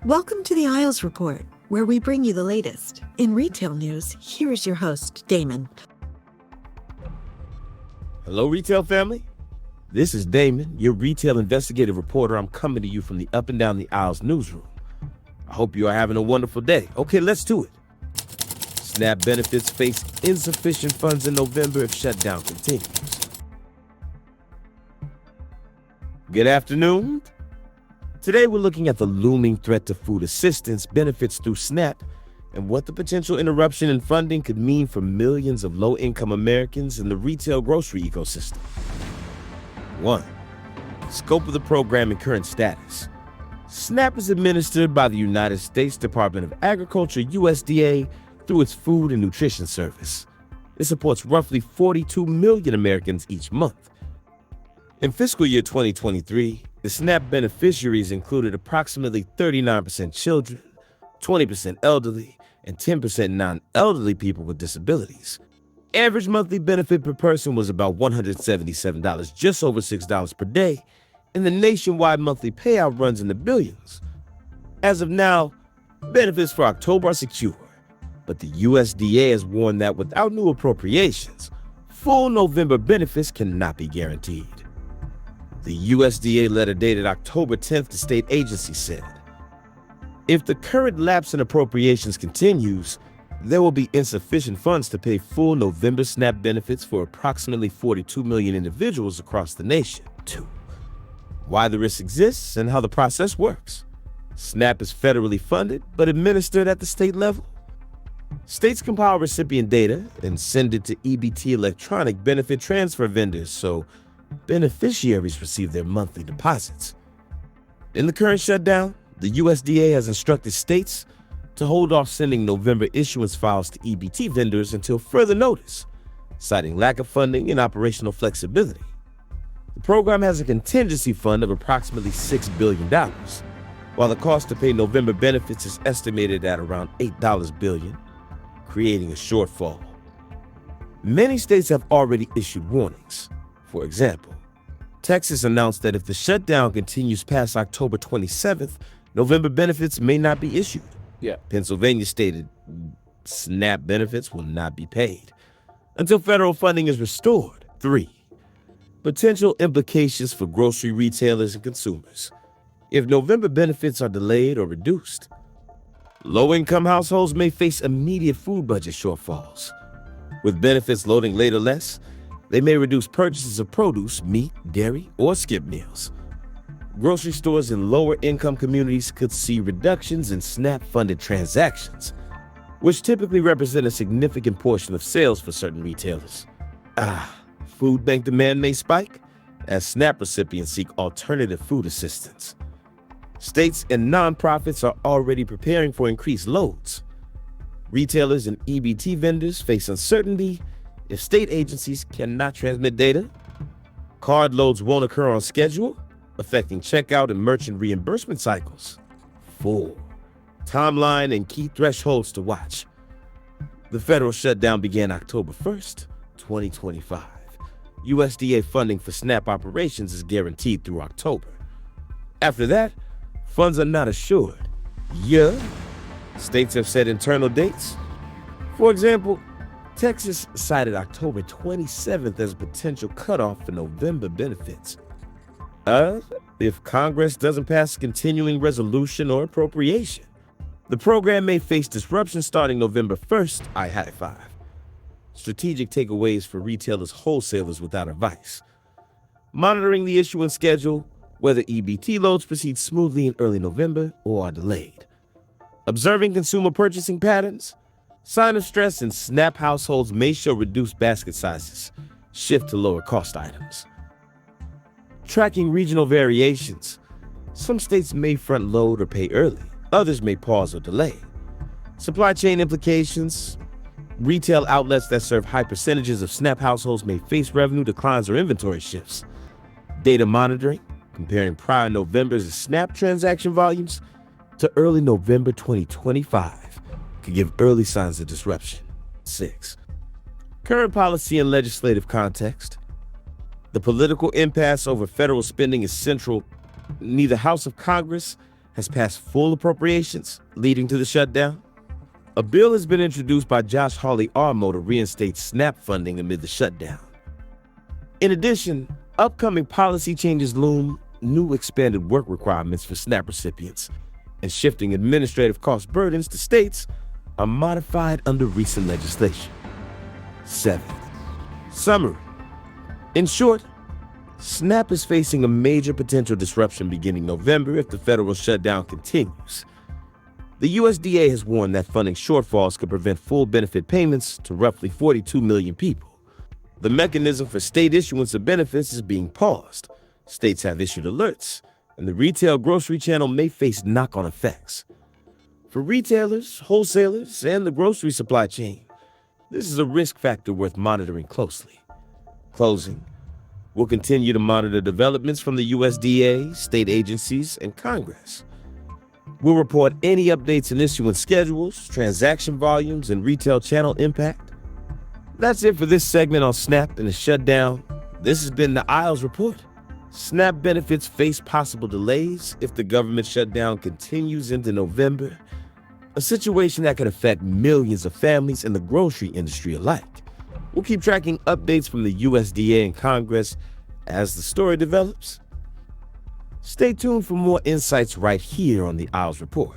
Welcome to the Isles Report, where we bring you the latest. In retail news, here is your host, Damon. Hello, retail family. This is Damon, your retail investigative reporter. I'm coming to you from the Up and Down the Aisles newsroom. I hope you are having a wonderful day. Okay, let's do it. SNAP benefits face insufficient funds in November if shutdown continues. Good afternoon. Today we're looking at the looming threat to food assistance benefits through SNAP and what the potential interruption in funding could mean for millions of low-income Americans in the retail grocery ecosystem. 1. Scope of the program and current status. SNAP is administered by the United States Department of Agriculture, USDA, through its Food and Nutrition Service. It supports roughly 42 million Americans each month. In fiscal year 2023, the SNAP beneficiaries included approximately 39% children, 20% elderly, and 10% non-elderly people with disabilities. Average monthly benefit per person was about $177, just over $6 per day, and the nationwide monthly payout runs in the billions. As of now, benefits for October are secure, but the USDA has warned that without new appropriations, full November benefits cannot be guaranteed. The USDA letter dated October 10th to state agencies said, if the current lapse in appropriations continues, there will be insufficient funds to pay full November SNAP benefits for approximately 42 million individuals across the nation. 2. Why the risk exists and how the process works. SNAP is federally funded but administered at the state level. States compile recipient data and send it to EBT electronic benefit transfer vendors so beneficiaries receive their monthly deposits. In the current shutdown, the USDA has instructed states to hold off sending November issuance files to EBT vendors until further notice, citing lack of funding and operational flexibility. The program has a contingency fund of approximately $6 billion, while the cost to pay November benefits is estimated at around $8 billion, creating a shortfall. Many states have already issued warnings. For example, Texas announced that if the shutdown continues past October 27th, November benefits may not be issued. Pennsylvania stated SNAP benefits will not be paid until federal funding is restored. 3. Potential implications for grocery retailers and consumers. If November benefits are delayed or reduced, low-income households may face immediate food budget shortfalls. With benefits loading later less, they may reduce purchases of produce, meat, dairy, or skip meals. Grocery stores in lower-income communities could see reductions in SNAP-funded transactions, which typically represent a significant portion of sales for certain retailers. Food bank demand may spike as SNAP recipients seek alternative food assistance. States and nonprofits are already preparing for increased loads. Retailers and EBT vendors face uncertainty if state agencies cannot transmit data. Card loads won't occur on schedule, affecting checkout and merchant reimbursement cycles. 4. Timeline and key thresholds to watch. The federal shutdown began October 1st, 2025. USDA funding for SNAP operations is guaranteed through October. After that, funds are not assured. States have set internal dates. For example, Texas cited October 27th as a potential cutoff for November benefits. If Congress doesn't pass a continuing resolution or appropriation, the program may face disruption starting November 1st, I-5. Strategic takeaways for retailers, wholesalers without advice. Monitoring the issuance schedule, whether EBT loads proceed smoothly in early November or are delayed. Observing consumer purchasing patterns. Sign of stress in SNAP households may show reduced basket sizes, shift to lower cost items. Tracking regional variations. Some states may front load or pay early, others may pause or delay. Supply chain implications. Retail outlets that serve high percentages of SNAP households may face revenue declines or inventory shifts. Data monitoring, comparing prior November's SNAP transaction volumes to early November 2025. Could give early signs of disruption. 6. Current policy and legislative context. The political impasse over federal spending is central. Neither House of Congress has passed full appropriations, leading to the shutdown. A bill has been introduced by Josh Hawley Armo to reinstate SNAP funding amid the shutdown. In addition, upcoming policy changes loom, new expanded work requirements for SNAP recipients, and shifting administrative cost burdens to states are modified under recent legislation. 7. Summary. In short, SNAP is facing a major potential disruption beginning November if the federal shutdown continues. The USDA has warned that funding shortfalls could prevent full benefit payments to roughly 42 million people. The mechanism for state issuance of benefits is being paused. States have issued alerts, and the retail grocery channel may face knock-on effects. For retailers, wholesalers, and the grocery supply chain, this is a risk factor worth monitoring closely. Closing. We'll continue to monitor developments from the USDA, state agencies, and Congress. We'll report any updates in issuance schedules, transaction volumes, and retail channel impact. That's it for this segment on SNAP and the shutdown. This has been the Isles Report. SNAP benefits face possible delays if the government shutdown continues into November, a situation that could affect millions of families in the grocery industry alike. We'll keep tracking updates from the USDA and Congress as the story develops. Stay tuned for more insights right here on the Isles Report.